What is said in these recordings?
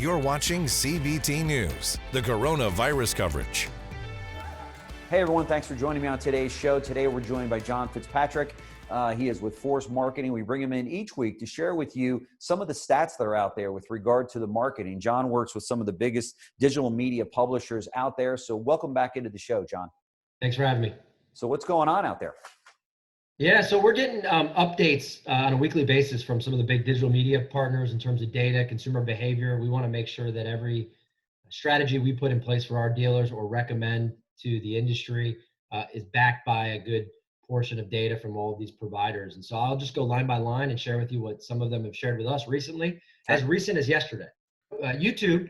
You're watching CBT News, the coronavirus coverage. Hey everyone, thanks for joining me on today's show. Today we're joined by John Fitzpatrick. He is with Force Marketing. We bring him in each week to share with you some of the stats that are out there with regard to the marketing. John works with some of the biggest digital media publishers out there. So welcome back into the show, John. Thanks for having me. So what's going on out there? Yeah, so we're getting updates on a weekly basis from some of the big digital media partners in terms of data, consumer behavior. We want to make sure that every strategy we put in place for our dealers or recommend to the industry is backed by a good portion of data from all of these providers. And so I'll just go line by line and share with you what some of them have shared with us recently, as recent as yesterday. YouTube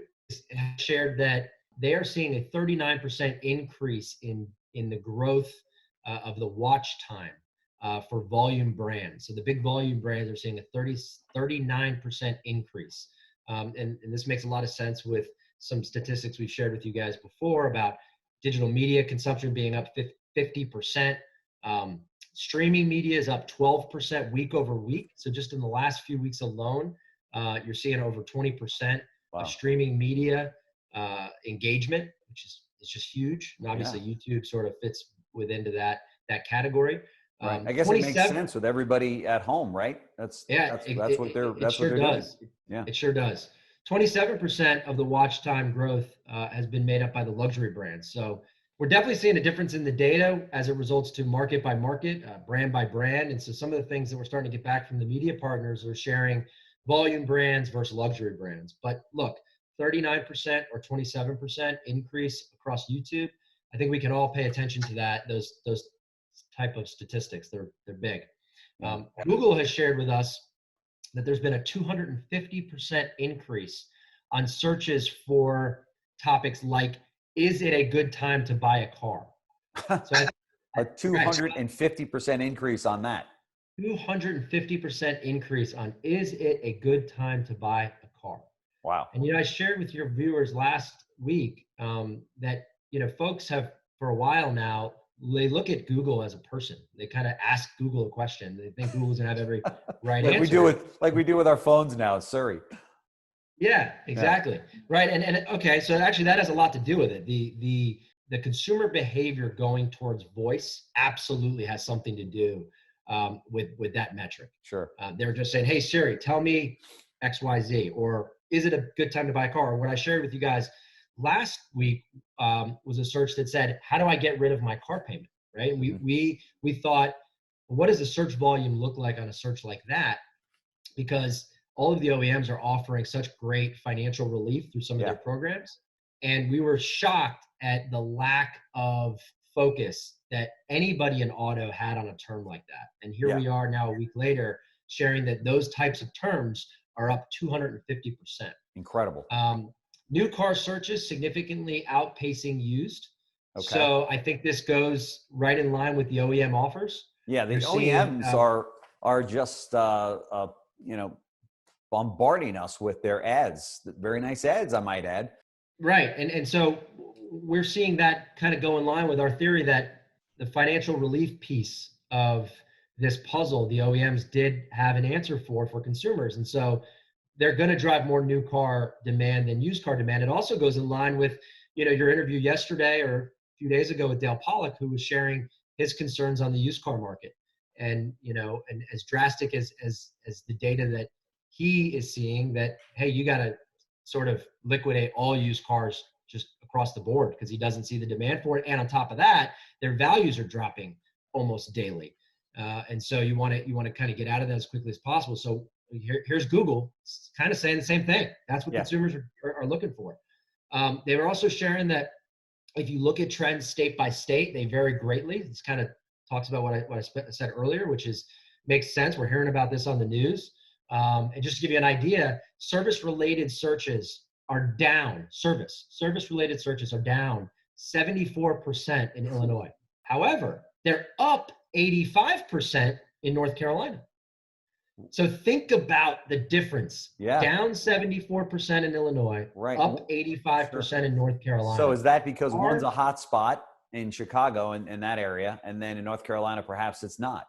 has shared that they are seeing a 39% increase in the growth of the watch time for volume brands. So the big volume brands are seeing a 39% increase. And this makes a lot of sense with some statistics we've shared with you guys before about digital media consumption being up 50%. Streaming media is up 12% week over week. So just in the last few weeks alone, you're seeing over 20% of streaming media engagement, which is just huge. And obviously YouTube sort of fits within that category. Right. I guess it makes sense with everybody at home, right? That's what they're doing. Yeah, it sure does. 27% of the watch time growth has been made up by the luxury brands. So we're definitely seeing a difference in the data as it results to market by market, brand by brand. And so some of the things that we're starting to get back from the media partners are sharing volume brands versus luxury brands. But look, 39% or 27% increase across YouTube. I think we can all pay attention to that. Those type of statistics, they're big. Google has shared with us that there's been a 250% increase on searches for topics like, is it a good time to buy a car? So a 250% increase on that. 250% increase on, is it a good time to buy a car? Wow. And, I shared with your viewers last week that, folks have, for a while now, they look at Google as a person. They kind of ask Google a question. They think Google's gonna have every right answer. Like we do with our phones now, Siri. Yeah, exactly. Yeah. Right. And okay, so actually that has a lot to do with it. The consumer behavior going towards voice absolutely has something to do with that metric. Sure. They're just saying, hey Siri, tell me XYZ, or is it a good time to buy a car? Or what I shared with you guys last week was a search that said, how do I get rid of my car payment, right? And we thought, well, what does the search volume look like on a search like that? Because all of the OEMs are offering such great financial relief through some of their programs. And we were shocked at the lack of focus that anybody in auto had on a term like that. And here we are now a week later sharing that those types of terms are up 250%. Incredible. New car searches significantly outpacing used. Okay. So I think this goes right in line with the OEM offers. Yeah, the OEMs are just bombarding us with their ads. Very nice ads, I might add. Right, and so we're seeing that kind of go in line with our theory that the financial relief piece of this puzzle, the OEMs did have an answer for consumers, and so they're going to drive more new car demand than used car demand. It also goes in line with, your interview yesterday or a few days ago with Dale Pollack, who was sharing his concerns on the used car market. And, and as drastic as the data that he is seeing, that, hey, you got to sort of liquidate all used cars just across the board because he doesn't see the demand for it. And on top of that, their values are dropping almost daily. And so you want to kind of get out of that as quickly as possible. So here's Google kind of saying the same thing. That's what consumers are looking for. They were also sharing that if you look at trends state by state, they vary greatly. This kind of talks about what I said earlier, which makes sense. We're hearing about this on the news. And just to give you an idea, service-related searches are down. Service-related searches are down 74% in Illinois. However, they're up 85% in North Carolina. So think about the difference. Yeah. Down 74% in Illinois, up 85% in North Carolina. So is that because one's a hot spot in Chicago and that area, and then in North Carolina, perhaps it's not?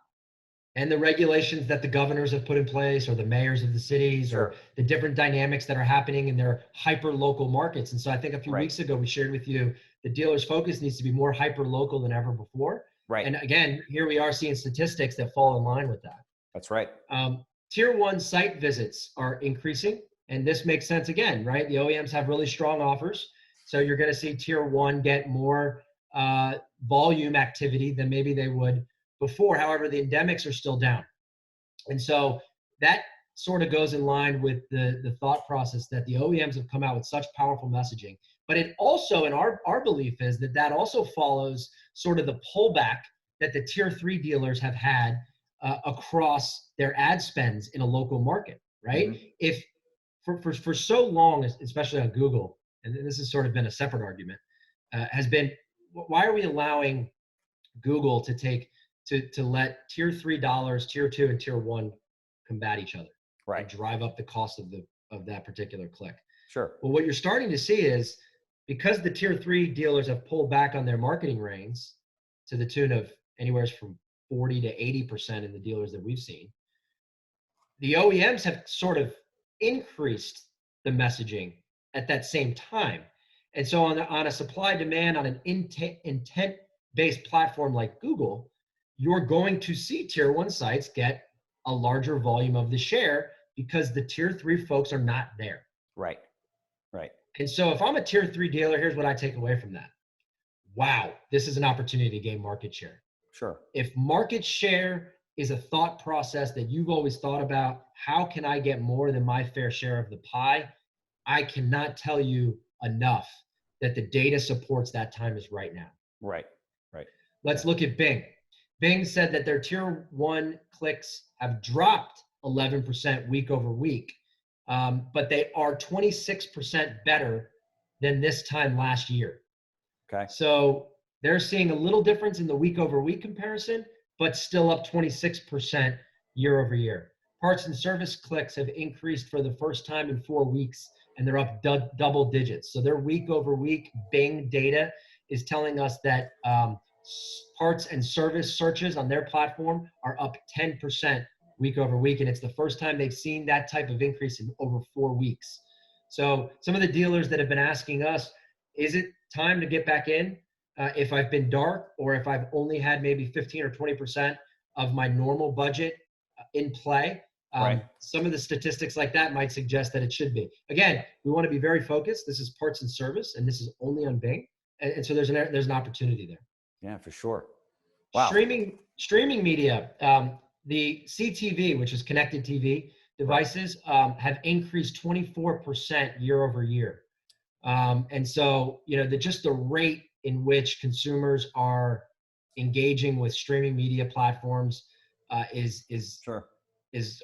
and the regulations that the governors have put in place, or the mayors of the cities, Sure. or the different dynamics that are happening in their hyper local markets. And so I think a few Right. weeks ago we shared with you the dealer's focus needs to be more hyper local than ever before. Right. And again, here we are seeing statistics that fall in line with that. That's right. Tier 1 site visits are increasing, and this makes sense again, right? The OEMs have really strong offers, so you're going to see Tier 1 get more volume activity than maybe they would before. However, the endemics are still down. And so that sort of goes in line with the thought process that the OEMs have come out with such powerful messaging. But it also, in our belief, is that also follows sort of the pullback that the Tier 3 dealers have had across their ad spends in a local market, right? Mm-hmm. If for so long, especially on Google, and this has sort of been a separate argument, has been, why are we allowing Google to let Tier 3 dollars, Tier 2 and Tier 1 combat each other, right, and drive up the cost of that particular click? Sure. Well, what you're starting to see is, because the Tier 3 dealers have pulled back on their marketing reins to the tune of anywhere from 40 to 80% in the dealers that we've seen, the OEMs have sort of increased the messaging at that same time. And so on a supply demand, on an intent-based platform like Google, you're going to see Tier 1 sites get a larger volume of the share because the Tier 3 folks are not there. Right. Right. And so if I'm a Tier 3 dealer, here's what I take away from that. Wow, this is an opportunity to gain market share. Sure. If market share is a thought process that you've always thought about, how can I get more than my fair share of the pie? I cannot tell you enough that the data supports that time is right now. Right. Right. Let's look at Bing. Bing said that their Tier 1 clicks have dropped 11% week over week, but they are 26% better than this time last year. Okay. So they're seeing a little difference in the week over week comparison, but still up 26% year over year. Parts and service clicks have increased for the first time in 4 weeks, and they're up double digits. So their week over week Bing data is telling us that parts and service searches on their platform are up 10% week over week, and it's the first time they've seen that type of increase in over 4 weeks. So some of the dealers that have been asking us, is it time to get back in if I've been dark, or if I've only had maybe 15 or 20% of my normal budget in play? Right. Some of the statistics like that might suggest that it should be. Again, we want to be very focused. This is parts and service, and this is only on Bing. And so there's an opportunity there. Yeah, for sure. Wow. Streaming media, the CTV, which is connected TV devices, have increased 24% year over year. And so, just the rate in which consumers are engaging with streaming media platforms is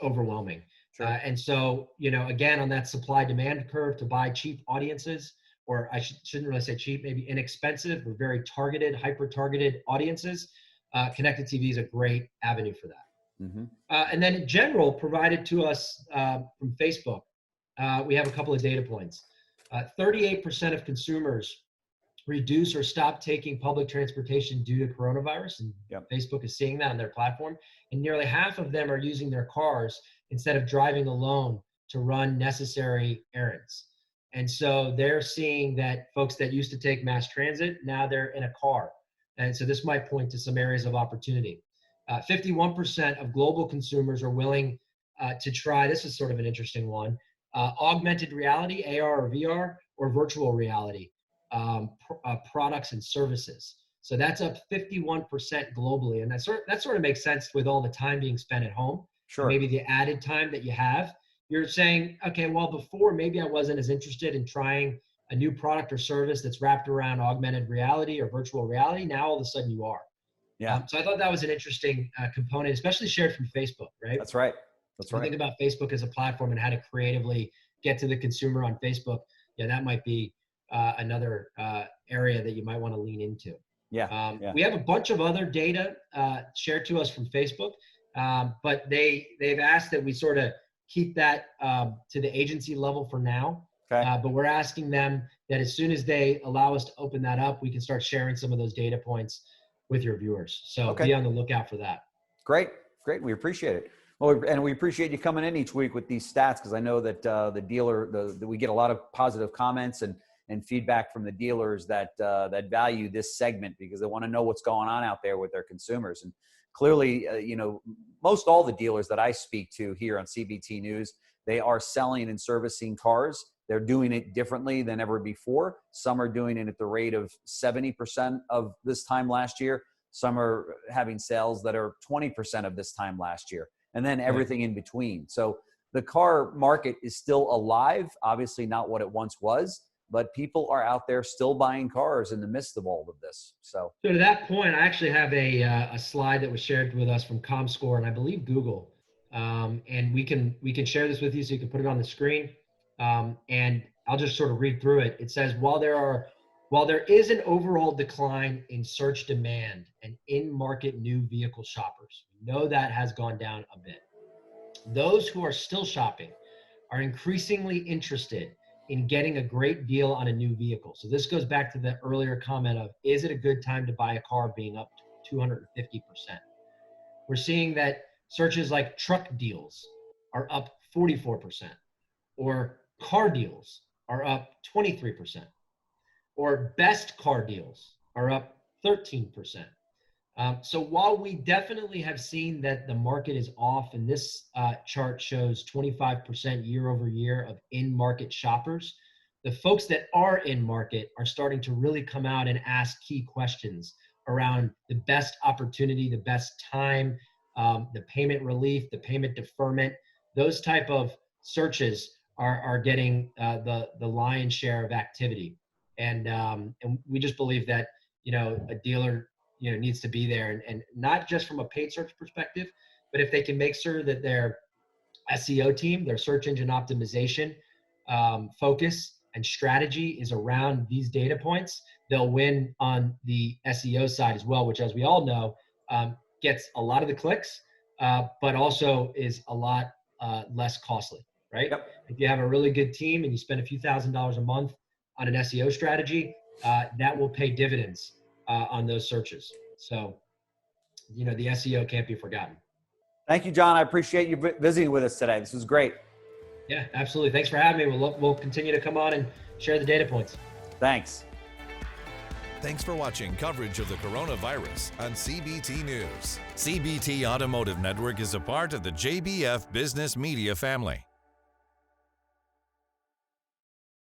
overwhelming. Sure. And so, again, on that supply demand curve to buy cheap audiences, or I shouldn't really say cheap, maybe inexpensive or very targeted, hyper-targeted audiences, connected TV is a great avenue for that. Mm-hmm. And then in general, provided to us from Facebook, we have a couple of data points. 38% of consumers reduce or stop taking public transportation due to coronavirus, and Facebook is seeing that on their platform. And nearly half of them are using their cars instead of driving alone to run necessary errands. And so they're seeing that folks that used to take mass transit, now they're in a car. And so this might point to some areas of opportunity. 51% of global consumers are willing to try, this is sort of an interesting one, augmented reality, AR or VR, or virtual reality products and services. So that's up 51% globally. And that sort of makes sense with all the time being spent at home. Sure. Maybe the added time that you have. You're saying, okay, well, before maybe I wasn't as interested in trying a new product or service that's wrapped around augmented reality or virtual reality. Now all of a sudden you are. Yeah. So I thought that was an interesting component, especially shared from Facebook, right? That's right. That's right. When you think about Facebook as a platform and how to creatively get to the consumer on Facebook, that might be another area that you might want to lean into. Yeah. We have a bunch of other data shared to us from Facebook, but they've asked that we sort of keep that to the agency level for now. Okay. But we're asking them that as soon as they allow us to open that up, we can start sharing some of those data points with your viewers. So be on the lookout for that. Great. Great. We appreciate it. Well, and we appreciate you coming in each week with these stats, because I know that we get a lot of positive comments and feedback from the dealers that value this segment, because they want to know what's going on out there with their consumers. And clearly, most all the dealers that I speak to here on CBT News, they are selling and servicing cars. They're doing it differently than ever before. Some are doing it at the rate of 70% of this time last year. Some are having sales that are 20% of this time last year, and then everything in between. So the car market is still alive, obviously not what it once was, but people are out there still buying cars in the midst of all of this. So to that point, I actually have a slide that was shared with us from ComScore, and I believe Google. And we can share this with you, so you can put it on the screen. And I'll just sort of read through it. It says, while there is an overall decline in search demand and in-market new vehicle shoppers, we know that has gone down a bit. Those who are still shopping are increasingly interested in getting a great deal on a new vehicle. So this goes back to the earlier comment of, is it a good time to buy a car, being up to 250%. We're seeing that searches like truck deals are up 44%, or car deals are up 23%, or best car deals are up 13%. So while we definitely have seen that the market is off, and this chart shows 25% year over year of in-market shoppers, the folks that are in market are starting to really come out and ask key questions around the best opportunity, the best time, the payment relief, the payment deferment. Those type of searches are getting the lion's share of activity. And we just believe that, a dealer needs to be there, and not just from a paid search perspective, but if they can make sure that their SEO team, their search engine optimization focus and strategy is around these data points, they'll win on the SEO side as well, which, as we all know, gets a lot of the clicks, but also is a lot less costly, right? Yep. If you have a really good team and you spend a few $1,000s a month on an SEO strategy, that will pay dividends on those searches. So, the SEO can't be forgotten. thank you, John. I appreciate you visiting with us today. This was great. Yeah, absolutely. Thanks for having me. We'll continue to come on and share the data points. Thanks. Thanks for watching coverage of the coronavirus on CBT News. CBT Automotive Network is a part of the JBF Business Media family.